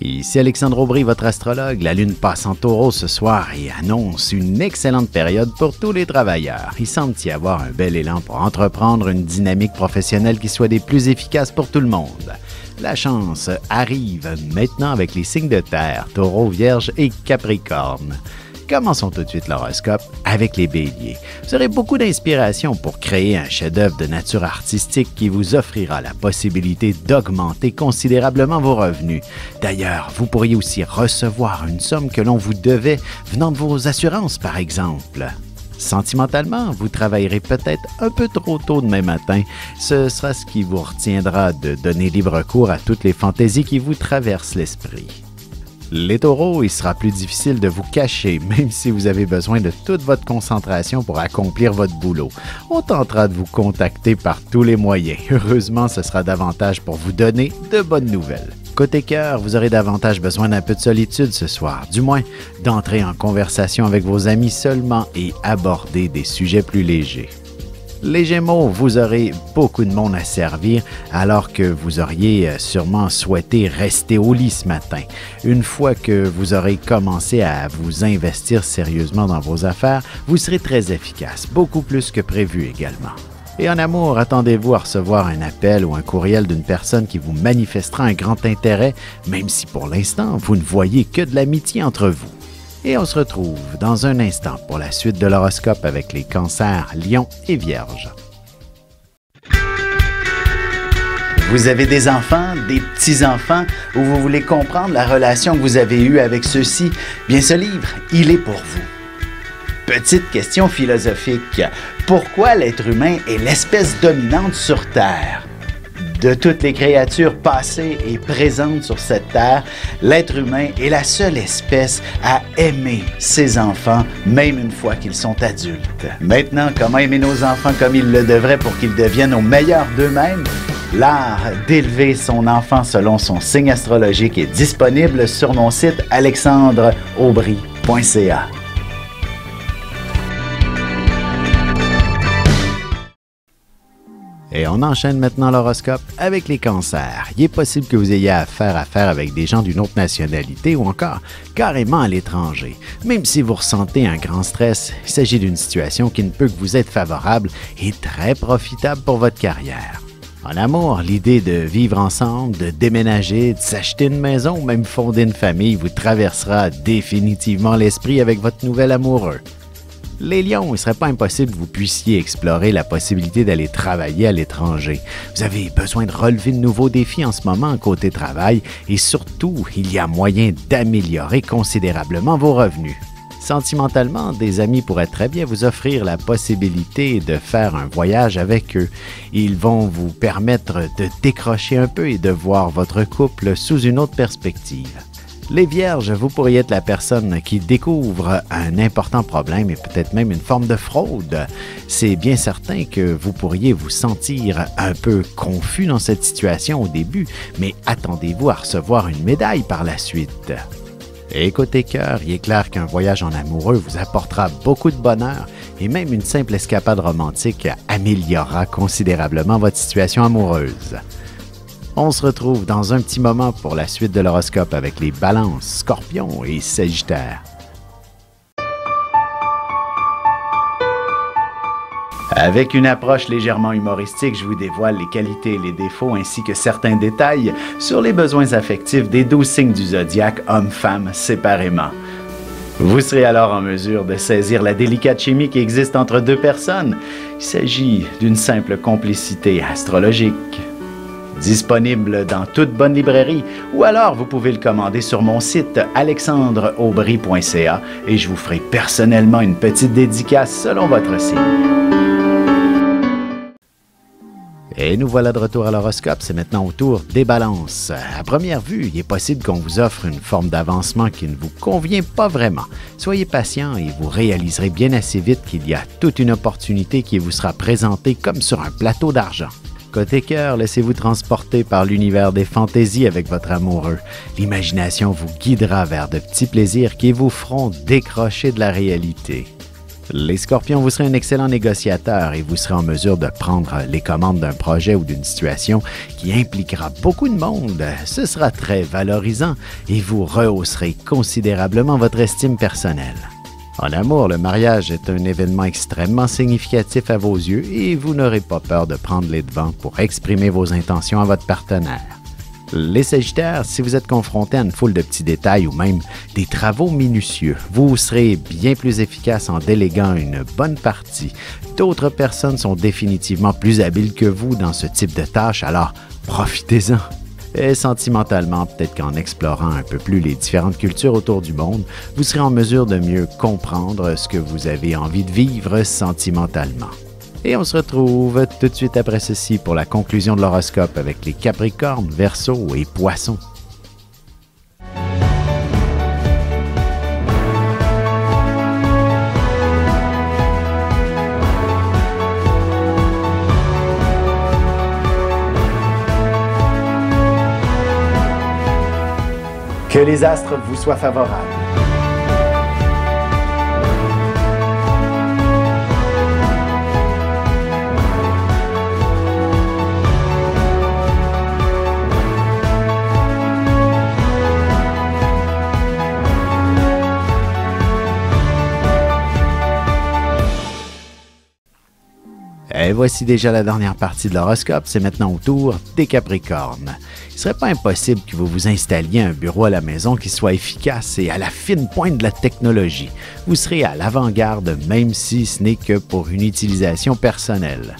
Ici Alexandre Aubry, votre astrologue. La lune passe en taureau ce soir et annonce une excellente période pour tous les travailleurs. Il semble y avoir un bel élan pour entreprendre une dynamique professionnelle qui soit des plus efficaces pour tout le monde. La chance arrive maintenant avec les signes de terre, taureau, vierge et capricorne. Commençons tout de suite l'horoscope avec les béliers. Vous aurez beaucoup d'inspiration pour créer un chef-d'œuvre de nature artistique qui vous offrira la possibilité d'augmenter considérablement vos revenus. D'ailleurs, vous pourriez aussi recevoir une somme que l'on vous devait venant de vos assurances, par exemple. Sentimentalement, vous travaillerez peut-être un peu trop tôt demain matin. Ce sera ce qui vous retiendra de donner libre cours à toutes les fantaisies qui vous traversent l'esprit. Les taureaux, il sera plus difficile de vous cacher, même si vous avez besoin de toute votre concentration pour accomplir votre boulot. On tentera de vous contacter par tous les moyens. Heureusement, ce sera davantage pour vous donner de bonnes nouvelles. Côté cœur, vous aurez davantage besoin d'un peu de solitude ce soir, du moins d'entrer en conversation avec vos amis seulement et aborder des sujets plus légers. Les Gémeaux, vous aurez beaucoup de monde à servir alors que vous auriez sûrement souhaité rester au lit ce matin. Une fois que vous aurez commencé à vous investir sérieusement dans vos affaires, vous serez très efficace, beaucoup plus que prévu également. Et en amour, attendez-vous à recevoir un appel ou un courriel d'une personne qui vous manifestera un grand intérêt, même si pour l'instant, vous ne voyez que de l'amitié entre vous. Et on se retrouve dans un instant pour la suite de l'horoscope avec les cancers, lions et vierges. Vous avez des enfants, des petits-enfants, ou vous voulez comprendre la relation que vous avez eue avec ceux-ci? Bien, ce livre, il est pour vous. Petite question philosophique. Pourquoi l'être humain est l'espèce dominante sur Terre? De toutes les créatures passées et présentes sur cette terre, l'être humain est la seule espèce à aimer ses enfants, même une fois qu'ils sont adultes. Maintenant, comment aimer nos enfants comme ils le devraient pour qu'ils deviennent au meilleur d'eux-mêmes? L'art d'élever son enfant selon son signe astrologique est disponible sur mon site alexandreaubry.ca. Et on enchaîne maintenant l'horoscope avec les cancers. Il est possible que vous ayez affaire avec des gens d'une autre nationalité ou encore carrément à l'étranger. Même si vous ressentez un grand stress, il s'agit d'une situation qui ne peut que vous être favorable et très profitable pour votre carrière. En amour, l'idée de vivre ensemble, de déménager, de s'acheter une maison ou même fonder une famille vous traversera définitivement l'esprit avec votre nouvel amoureux. Les lions, il ne serait pas impossible que vous puissiez explorer la possibilité d'aller travailler à l'étranger. Vous avez besoin de relever de nouveaux défis en ce moment côté travail et surtout, il y a moyen d'améliorer considérablement vos revenus. Sentimentalement, des amis pourraient très bien vous offrir la possibilité de faire un voyage avec eux. Ils vont vous permettre de décrocher un peu et de voir votre couple sous une autre perspective. Les vierges, vous pourriez être la personne qui découvre un important problème et peut-être même une forme de fraude. C'est bien certain que vous pourriez vous sentir un peu confus dans cette situation au début, mais attendez-vous à recevoir une médaille par la suite. Et côté cœur, il est clair qu'un voyage en amoureux vous apportera beaucoup de bonheur et même une simple escapade romantique améliorera considérablement votre situation amoureuse. On se retrouve dans un petit moment pour la suite de l'horoscope avec les balances, scorpions et sagittaires. Avec une approche légèrement humoristique, je vous dévoile les qualités et les défauts ainsi que certains détails sur les besoins affectifs des 12 signes du zodiaque, hommes-femmes séparément. Vous serez alors en mesure de saisir la délicate chimie qui existe entre deux personnes. Il s'agit d'une simple complicité astrologique. Disponible dans toute bonne librairie ou alors vous pouvez le commander sur mon site alexandreaubry.ca et je vous ferai personnellement une petite dédicace selon votre signe. Et nous voilà de retour à l'horoscope, c'est maintenant au tour des balances. À première vue, il est possible qu'on vous offre une forme d'avancement qui ne vous convient pas vraiment. Soyez patient et vous réaliserez bien assez vite qu'il y a toute une opportunité qui vous sera présentée comme sur un plateau d'argent. Côté cœur, laissez-vous transporter par l'univers des fantaisies avec votre amoureux. L'imagination vous guidera vers de petits plaisirs qui vous feront décrocher de la réalité. Les Scorpions, vous serez un excellent négociateur et vous serez en mesure de prendre les commandes d'un projet ou d'une situation qui impliquera beaucoup de monde. Ce sera très valorisant et vous rehausserez considérablement votre estime personnelle. En amour, le mariage est un événement extrêmement significatif à vos yeux et vous n'aurez pas peur de prendre les devants pour exprimer vos intentions à votre partenaire. Les Sagittaires, si vous êtes confronté à une foule de petits détails ou même des travaux minutieux, vous serez bien plus efficace en déléguant une bonne partie. D'autres personnes sont définitivement plus habiles que vous dans ce type de tâches, alors profitez-en. Et sentimentalement, peut-être qu'en explorant un peu plus les différentes cultures autour du monde, vous serez en mesure de mieux comprendre ce que vous avez envie de vivre sentimentalement. Et on se retrouve tout de suite après ceci pour la conclusion de l'horoscope avec les Capricornes, Verseaux et Poissons. Que les astres vous soient favorables. Et voici déjà la dernière partie de l'horoscope, c'est maintenant au tour des Capricornes. Il ne serait pas impossible que vous vous installiez un bureau à la maison qui soit efficace et à la fine pointe de la technologie. Vous serez à l'avant-garde même si ce n'est que pour une utilisation personnelle.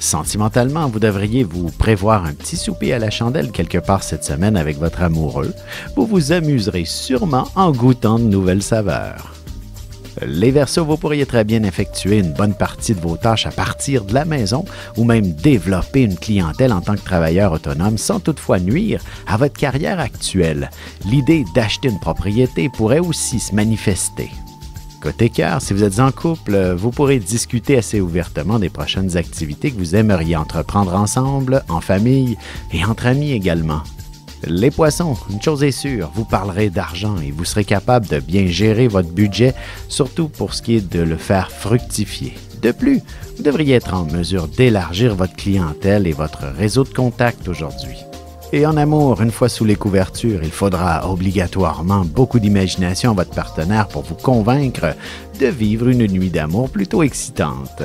Sentimentalement, vous devriez vous prévoir un petit souper à la chandelle quelque part cette semaine avec votre amoureux. Vous vous amuserez sûrement en goûtant de nouvelles saveurs. Les Verseaux, vous pourriez très bien effectuer une bonne partie de vos tâches à partir de la maison ou même développer une clientèle en tant que travailleur autonome sans toutefois nuire à votre carrière actuelle. L'idée d'acheter une propriété pourrait aussi se manifester. Côté cœur, si vous êtes en couple, vous pourrez discuter assez ouvertement des prochaines activités que vous aimeriez entreprendre ensemble, en famille et entre amis également. Les Poissons, une chose est sûre, vous parlerez d'argent et vous serez capable de bien gérer votre budget, surtout pour ce qui est de le faire fructifier. De plus, vous devriez être en mesure d'élargir votre clientèle et votre réseau de contacts aujourd'hui. Et en amour, une fois sous les couvertures, il faudra obligatoirement beaucoup d'imagination à votre partenaire pour vous convaincre de vivre une nuit d'amour plutôt excitante.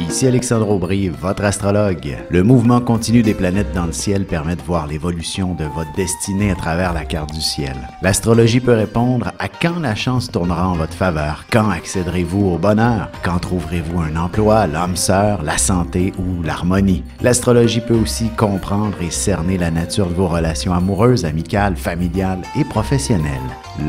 Ici Alexandre Aubry, votre astrologue. Le mouvement continu des planètes dans le ciel permet de voir l'évolution de votre destinée à travers la carte du ciel. L'astrologie peut répondre à quand la chance tournera en votre faveur, quand accéderez-vous au bonheur, quand trouverez-vous un emploi, l'âme sœur, la santé ou l'harmonie. L'astrologie peut aussi comprendre et cerner la nature de vos relations amoureuses, amicales, familiales et professionnelles.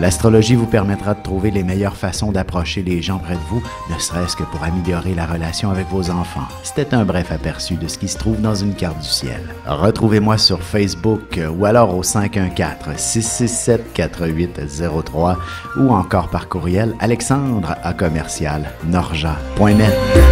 L'astrologie vous permettra de trouver les meilleures façons d'approcher les gens près de vous, ne serait-ce que pour améliorer la relation avec vos enfants. C'était un bref aperçu de ce qui se trouve dans une carte du ciel. Retrouvez-moi sur Facebook ou alors au 514-667-4803 ou encore par courriel alexandre@norja.net.